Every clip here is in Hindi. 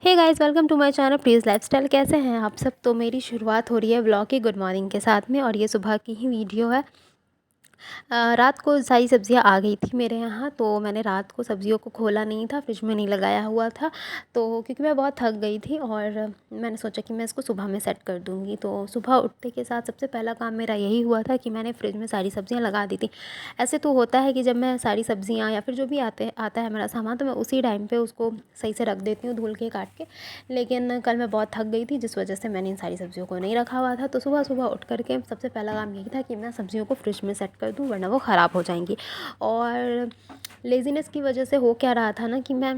Hey guys, welcome to my channel please lifestyle. कैसे हैं आप सब। तो मेरी शुरुआत हो रही है व्लॉग की गुड मॉर्निंग के साथ में, और ये सुबह की ही वीडियो है। रात को सारी सब्ज़ियाँ आ गई थी मेरे यहाँ, तो मैंने रात को सब्ज़ियों को खोला नहीं था, फ्रिज में नहीं लगाया हुआ था। तो क्योंकि मैं बहुत थक गई थी और मैंने सोचा कि मैं इसको सुबह में सेट कर दूँगी। तो सुबह उठते के साथ सबसे पहला काम मेरा यही हुआ था कि मैंने फ्रिज में सारी सब्ज़ियाँ लगा दी थी। ऐसे तो होता है कि जब मैं सारी सब्ज़ियाँ या फिर जो भी आता है मेरा सामान, तो मैं उसी टाइम पे उसको सही से रख देती हूँ धुल के काट के। लेकिन कल मैं बहुत थक गई थी, जिस वजह से मैंने इन सारी सब्ज़ियों को नहीं रखा हुआ था। तो सुबह उठ कर के सबसे पहला काम यही था कि मैं सब्ज़ियों को फ्रिज में सेट कर दूँ, वरना वो ख़राब हो जाएंगी। और लेज़ीनेस की वजह से हो क्या रहा था ना कि मैं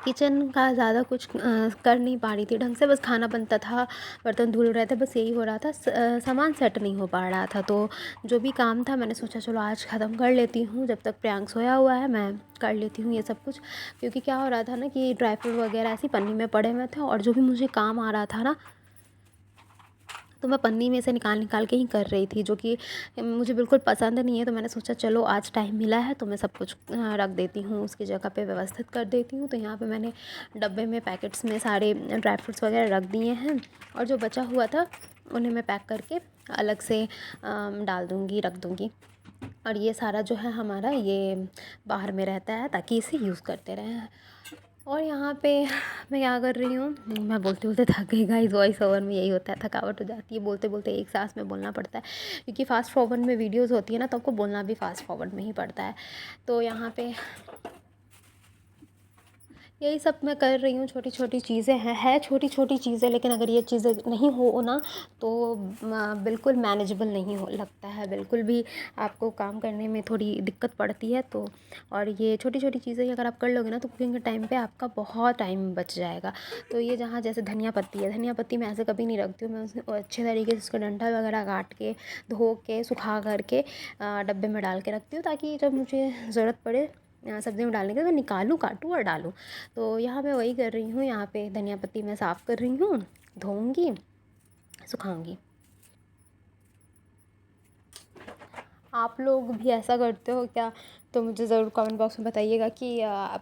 किचन का ज़्यादा कुछ कर नहीं पा रही थी ढंग से। बस खाना बनता था, बर्तन धुल रहे थे, बस यही हो रहा था। सामान सेट नहीं हो पा रहा था। तो जो भी काम था मैंने सोचा चलो आज ख़त्म कर लेती हूँ, जब तक प्रियांक सोया हुआ है मैं कर लेती हूँ ये सब कुछ। क्योंकि क्या हो रहा था ना कि ड्राई फ्रूट वगैरह ऐसी पन्नी में पड़े हुए थे, और जो भी मुझे काम आ रहा था ना, तो मैं पन्नी में से निकाल के ही कर रही थी, जो कि मुझे बिल्कुल पसंद नहीं है। तो मैंने सोचा चलो आज टाइम मिला है तो मैं सब कुछ रख देती हूँ, उसकी जगह पे व्यवस्थित कर देती हूँ। तो यहाँ पे मैंने डब्बे में पैकेट्स में सारे ड्राई फ्रूट्स वगैरह रख दिए हैं, और जो बचा हुआ था उन्हें मैं पैक करके अलग से डाल दूँगी, रख दूँगी। और ये सारा जो है हमारा ये बाहर में रहता है ताकि इसे यूज़ करते रहें। और यहाँ पे मैं क्या कर रही हूँ, मैं बोलते-बोलते थक गई गाइस। वॉइस ओवर में यही होता है, थकावट हो जाती है, बोलते-बोलते एक साँस में बोलना पड़ता है। क्योंकि फ़ास्ट फॉरवर्ड में वीडियोज़ होती है ना, तो आपको बोलना भी फ़ास्ट फॉरवर्ड में ही पड़ता है। तो यहाँ पे यही सब मैं कर रही हूँ, छोटी-छोटी चीज़ें हैं छोटी-छोटी चीज़ें, लेकिन अगर ये चीज़ें नहीं हो ना, तो बिल्कुल मैनेजेबल नहीं हो लगता है, बिल्कुल भी आपको काम करने में थोड़ी दिक्कत पड़ती है। तो और ये छोटी-छोटी चीज़ें अगर आप कर लोगे ना, तो कुकिंग के टाइम पे आपका बहुत टाइम बच जाएगा। तो ये जहाँ जैसे धनिया पत्ती है, धनिया पत्ती मैं ऐसे कभी नहीं रखती हूँ, मैं उसे अच्छे तरीके से उसका डंठल वगैरह काट के, धो के, सुखा कर के डब्बे में डाल के रखती हूँ, ताकि जब मुझे ज़रूरत पड़े सब्ज़ी में डालने के, तो निकालूँ, काटूँ और डालूँ। तो यहाँ मैं वही कर रही हूँ। यहाँ पे धनिया पत्ती मैं साफ़ कर रही हूँ, धोऊँगी, सुखाऊँगी। आप लोग भी ऐसा करते हो क्या? तो मुझे ज़रूर कमेंट बॉक्स में बताइएगा कि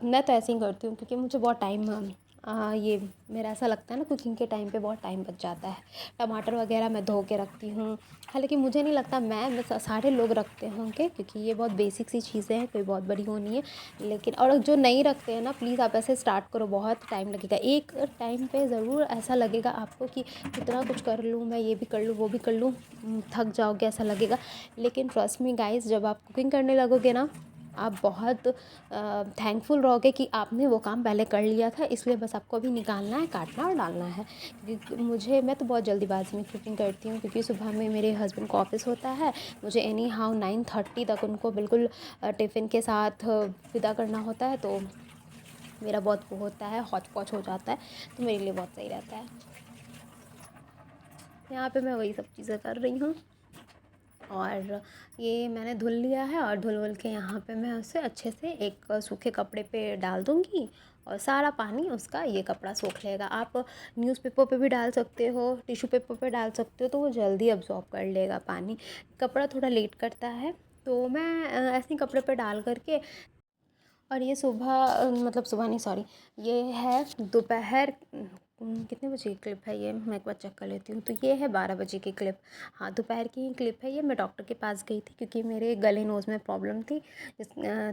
मैं तो ऐसे ही करती हूँ, क्योंकि मुझे बहुत टाइम ये मेरा ऐसा लगता है ना, कुकिंग के टाइम पे बहुत टाइम बच जाता है। टमाटर वगैरह मैं धो के रखती हूँ। हालाँकि मुझे नहीं लगता, मैं बस सारे लोग रखते होंगे, क्योंकि ये बहुत बेसिक सी चीज़ें हैं, कोई बहुत बड़ी वो नहीं है। लेकिन और जो नहीं रखते हैं ना, प्लीज़ आप ऐसे स्टार्ट करो, बहुत टाइम लगेगा। एक टाइम पे ज़रूर ऐसा लगेगा आपको कि कितना कुछ कर लूँ, मैं ये भी कर लूँ, वो भी कर लूँ, थक जाओगे ऐसा लगेगा। लेकिन ट्रस्ट मी गाइस, जब आप कुकिंग करने लगोगे ना, आप बहुत थैंकफुल रहोगे कि आपने वो काम पहले कर लिया था। इसलिए बस आपको अभी निकालना है, काटना और डालना है। क्योंकि मैं तो बहुत जल्दीबाजी में कुकिंग करती हूँ, क्योंकि सुबह में मेरे हस्बैंड को ऑफिस होता है। मुझे एनी हाउ 9:30 तक उनको बिल्कुल टिफ़िन के साथ विदा करना होता है। तो मेरा बहुत वो होता है, हौच पौच हो जाता है, तो मेरे लिए बहुत सही रहता है। यहाँ पे मैं वही सब चीज़ें कर रही हूँ, और ये मैंने धुल लिया है, और धुल के यहाँ पे मैं उसे अच्छे से एक सूखे कपड़े पे डाल दूँगी, और सारा पानी उसका ये कपड़ा सोख लेगा। आप न्यूज़पेपर पे भी डाल सकते हो, टिश्यू पेपर पे डाल सकते हो, तो वो जल्दी अब्ज़ॉर्ब कर लेगा पानी। कपड़ा थोड़ा लेट करता है, तो मैं ऐसे ही कपड़े पे डाल कर के, और ये सुबह मतलब सुबह नहीं, सॉरी, ये है दोपहर कितने बजे की क्लिप है ये, मैं एक बार चेक कर लेती हूँ। तो ये है 12 बजे की क्लिप। हाँ, दोपहर की ही क्लिप है ये। मैं डॉक्टर के पास गई थी, क्योंकि मेरे गले नोज़ में प्रॉब्लम थी।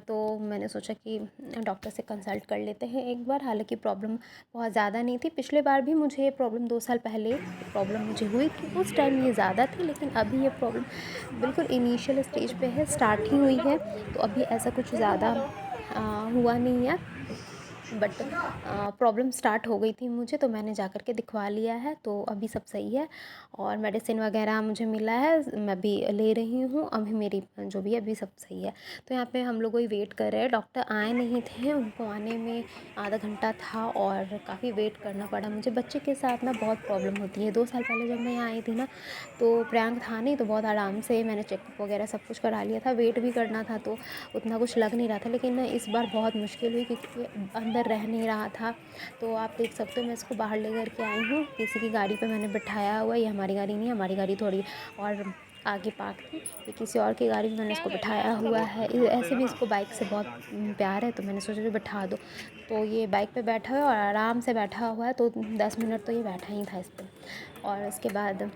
तो मैंने सोचा कि डॉक्टर से कंसल्ट कर लेते हैं एक बार। हालांकि प्रॉब्लम बहुत ज़्यादा नहीं थी। पिछले बार भी मुझे ये प्रॉब्लम 2 साल पहले प्रॉब्लम मुझे हुई थी, उस टाइम ये ज़्यादा थी, लेकिन अभी ये प्रॉब्लम बिल्कुल इनिशियल स्टेज पे है, स्टार्ट ही हुई है। तो अभी ऐसा कुछ ज़्यादा हुआ नहीं है, बट प्रॉब्लम स्टार्ट हो गई थी मुझे, तो मैंने जा कर के दिखवा लिया है। तो अभी सब सही है, और मेडिसिन वगैरह मुझे मिला है, मैं भी ले रही हूँ। अभी मेरी जो भी है अभी सब सही है। तो यहाँ पे हम लोग वही वेट कर रहे हैं, डॉक्टर आए नहीं थे, उनको आने में आधा घंटा था, और काफ़ी वेट करना पड़ा मुझे। बच्चे के साथ ना बहुत प्रॉब्लम होती है। 2 साल पहले जब मैं यहाँ आई थी ना, तो प्रियांक था नहीं, तो बहुत आराम से मैंने चेकअप वगैरह सब कुछ करा लिया था। वेट भी करना था, तो उतना कुछ लग नहीं रहा था। लेकिन इस बार बहुत मुश्किल हुई, क्योंकि अंदर रह नहीं रहा था। तो आप देख सकते हो, मैं इसको बाहर लेकर के आई हूँ, किसी की गाड़ी पे मैंने बिठाया हुआ है। ये हमारी गाड़ी नहीं है, हमारी गाड़ी थोड़ी और आगे पार्क थी, ये किसी और की गाड़ी में मैंने इसको बिठाया हुआ है। ऐसे भी इसको बाइक से बहुत प्यार है, तो मैंने सोचा जो बिठा दो। तो ये बाइक पे बैठा है और आराम से बैठा हुआ है, तो 10 मिनट तो ये बैठा ही था इस पर। और उसके बाद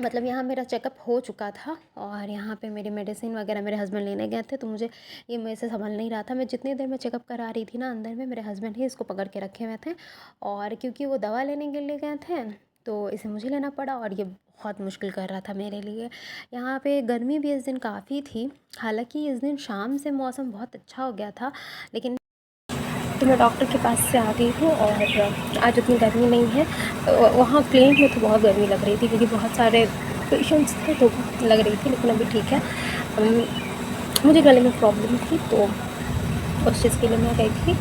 मतलब यहाँ मेरा चेकअप हो चुका था और यहाँ पे मेरी मेडिसिन वगैरह मेरे हस्बैंड लेने गए थे, तो मुझे ये मेरे से संभल नहीं रहा था। मैं जितनी देर में चेकअप करा रही थी ना, अंदर में मेरे हस्बैंड ही इसको पकड़ के रखे हुए थे, और क्योंकि वो दवा लेने के लिए गए थे तो इसे मुझे लेना पड़ा, और ये बहुत मुश्किल कर रहा था मेरे लिए। यहाँ पे गर्मी भी इस दिन काफ़ी थी, हालांकि इस दिन शाम से मौसम बहुत अच्छा हो गया था, लेकिन तो मैं डॉक्टर के पास से आ गई हूँ और आज उतनी गर्मी नहीं है। वहाँ क्लिनिक में तो बहुत गर्मी लग रही थी, क्योंकि बहुत सारे पेशेंट्स थे तो लग रही थी, लेकिन अभी ठीक है। मुझे गले में प्रॉब्लम थी, तो उस चीज़ के लिए मैं गई थी,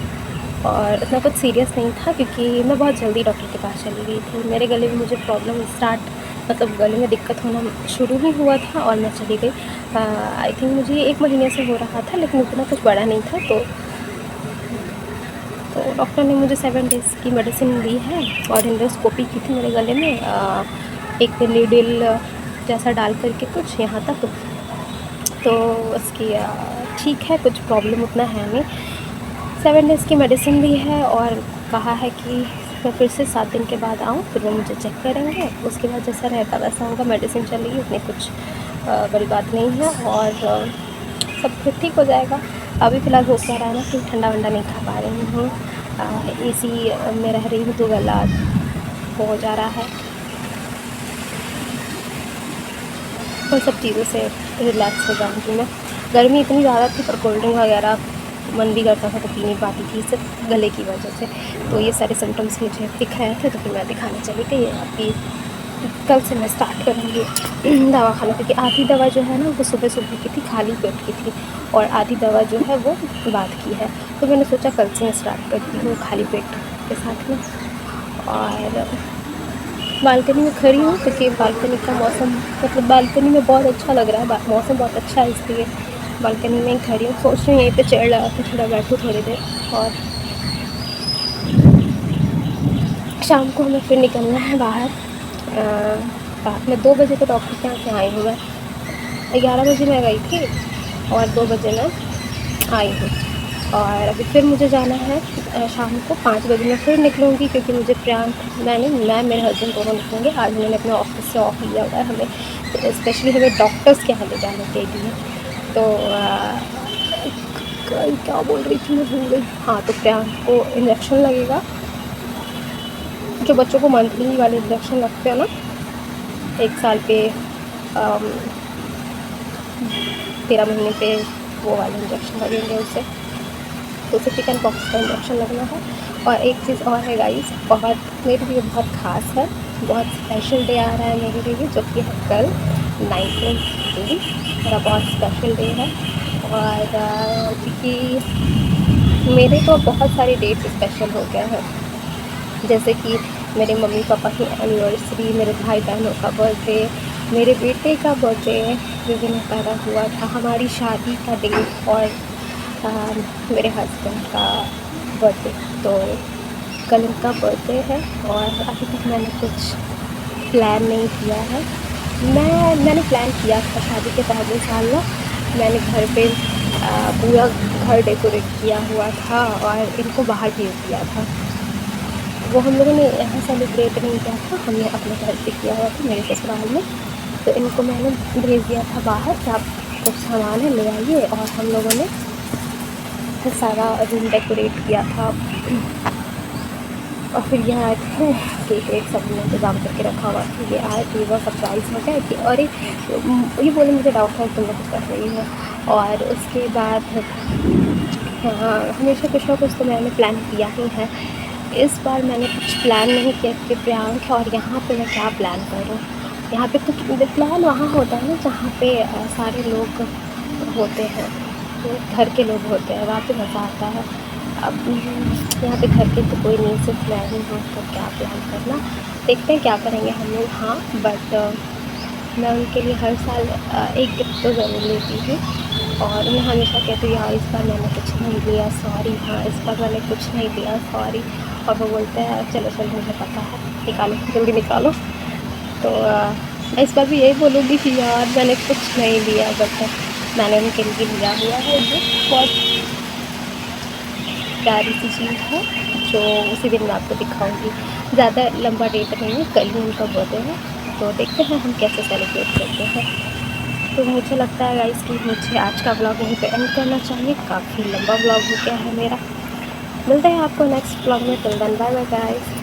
और इतना कुछ सीरियस नहीं था, क्योंकि मैं बहुत जल्दी डॉक्टर के पास चली गई थी। मेरे गले में मुझे प्रॉब्लम मतलब गले में दिक्कत होना शुरू ही हुआ था और मैं चली गई। आई थिंक मुझे 1 महीने से हो रहा था, लेकिन उतना कुछ बड़ा नहीं था। तो डॉक्टर ने मुझे 7 डेज़ की मेडिसिन दी है, और एंडोस्कोपी की थी मेरे गले में, एक नीडल जैसा डाल करके कुछ यहाँ तक, तो उसकी ठीक है, कुछ प्रॉब्लम उतना है नहीं। 7 डेज़ की मेडिसिन दी है, और कहा है कि मैं फिर से 7 दिन के बाद आऊँ, फिर वो मुझे चेक करेंगे, उसके बाद जैसा रहेगा वैसा होगा। मेडिसिन चलेगी, उसमें कुछ बड़ी बात नहीं है, और सब फिर ठीक हो जाएगा। अभी फ़िलहाल हो क्या रहा है ना कि ठंडा वंडा नहीं खा पा रही हूँ, एसी में रह रही हूँ, तो गला हो जा रहा है, उन सब चीज़ों से रिलैक्स हो जाऊँगी मैं। गर्मी इतनी ज़्यादा थी, पर कोल्ड ड्रिंक वगैरह मन भी करता था तो पी नहीं पाती थी, सिर्फ गले की वजह से। तो ये सारे सिम्टम्स मुझे दिख रहे थे, तो फिर मैं दिखाने चली गई। अभी कल से मैं स्टार्ट करूँगी दवा खाना, क्योंकि आधी दवा जो है ना वो सुबह सुबह की थी, खाली पेट की थी, और आधी दवा जो है वो बाद की है। तो मैंने सोचा कल से मैं स्टार्ट करती हूँ खाली पेट के साथ में। और बालकनी में खड़ी हूँ, क्योंकि बालकनी का मौसम मतलब बालकनी में बहुत अच्छा लग रहा है, मौसम बहुत अच्छा है, इसलिए बालकनी में ही खड़ी हूँ। सोच रही हूँ यहीं पे चेयर लगा के थोड़ा बैठूँ थोड़ी देर, और शाम को हमें फिर निकलना है बाहर। रात में 2 बजे तो डॉक्टर के यहाँ से आई हूँ मैं, 11 बजे मैं गई थी और 2 बजे मैं आई हूँ। और अभी फिर मुझे जाना है शाम को 5 बजे मैं फिर निकलूँगी, क्योंकि मुझे मैं मेरे हस्बैंड दोनों निकलेंगे। आज उन्होंने अपने ऑफिस से ऑफ लिया हुआ है हमें, स्पेशली हमें डॉक्टर्स के यहाँ ले जाने के लिए। तो क्या बोल रही थी, मैं भूल गई। हाँ, तो प्रियांक को इंजेक्शन लगेगा, जो बच्चों को मंथली वाले इंजेक्शन लगते हैं ना, 1 साल पे 13 महीने पे वो वाले इंजेक्शन लगेंगे उससे। तो उसे चिकन पॉक्स का इंजेक्शन लगना है। और एक चीज़ और है गाइस, बहुत मेरे लिए बहुत ख़ास है, बहुत स्पेशल डे आ रहा है मेरे लिए, जो कि है कल 19 जून। मेरा बहुत स्पेशल डे है, और क्योंकि मेरे तो बहुत सारे डेट्स स्पेशल हो गए हैं, जैसे कि मेरे मम्मी पापा की एनिवर्सरी, मेरे भाई बहनों का बर्थडे, मेरे बेटे का बर्थडे जिस दिन पैदा हुआ था, हमारी शादी का डेट, और मेरे हस्बैंड का बर्थडे। तो कल उनका बर्थडे है, और अभी तक मैंने कुछ प्लान नहीं किया है। मैंने प्लान किया था शादी के पहले साल ना, मैंने घर पे पूरा घर डेकोरेट किया हुआ था और इनको बाहर भेज दिया था। वो हम लोगों ने यहाँ सेलिब्रेट नहीं किया था, हमने अपने घर पे किया हुआ था मेरे ससुराल में। तो इनको मैंने भेज दिया था बाहर कि आप कुछ सामान है ले आइए, और हम लोगों ने सारा रूम डेकोरेट किया था। और फिर ये आए थे, केक वेक सब ने इंतज़ाम करके रखा हुआ था, ये आए थे, वो सरप्राइज़ हो गया कि अरे ये बोले मुझे डाउट है तुम लोग कुछ कर रही हो। और उसके बाद हाँ, हमेशा कुछ ना कुछ तो मैंने प्लान किया ही है। इस बार मैंने कुछ प्लान नहीं किया कि प्रियांक है, और यहाँ पे मैं क्या प्लान करूँ। यहाँ पे कुछ प्लान वहाँ होता है ना जहाँ पे सारे लोग होते हैं, तो घर के लोग होते हैं, वहाँ पे मज़ा आता है। अब यहाँ पे घर के तो कोई नहीं, सिर्फ मैं ही हूँ, तो क्या प्लान करना, देखते हैं क्या करेंगे हम लोग। हाँ, बट मैं उनके लिए हर साल एक गिफ्ट तो ज़रूर लेती हूँ, और मैं हमेशा कहती हूँ यार इस बार मैंने कुछ नहीं लिया, सॉरी, हाँ इस बार मैंने कुछ नहीं लिया, सॉरी। और वो बोलते हैं चलो चलो मुझे पता है, निकालो जल्दी निकालो। तो इस बार भी यही बोलूँगी कि यार मैंने कुछ नहीं लिया, बट मैंने उनके लिए लिया हुआ है। ये बहुत प्यारी सी चीज़ है जो उसी दिन मैं आपको दिखाऊंगी। ज़्यादा लंबा डेट नहीं है, कल ही उनका बर्थडे है, तो देखते हैं हम कैसे सेलिब्रेट करते हैं। तो मुझे लगता है गाइस कि मुझे आज का ब्लॉग यहीं पे एंड करना चाहिए, काफ़ी लंबा ब्लॉग हो गया है मेरा। मिलते हैं आपको नेक्स्ट ब्लॉग में, till then bye bye guys.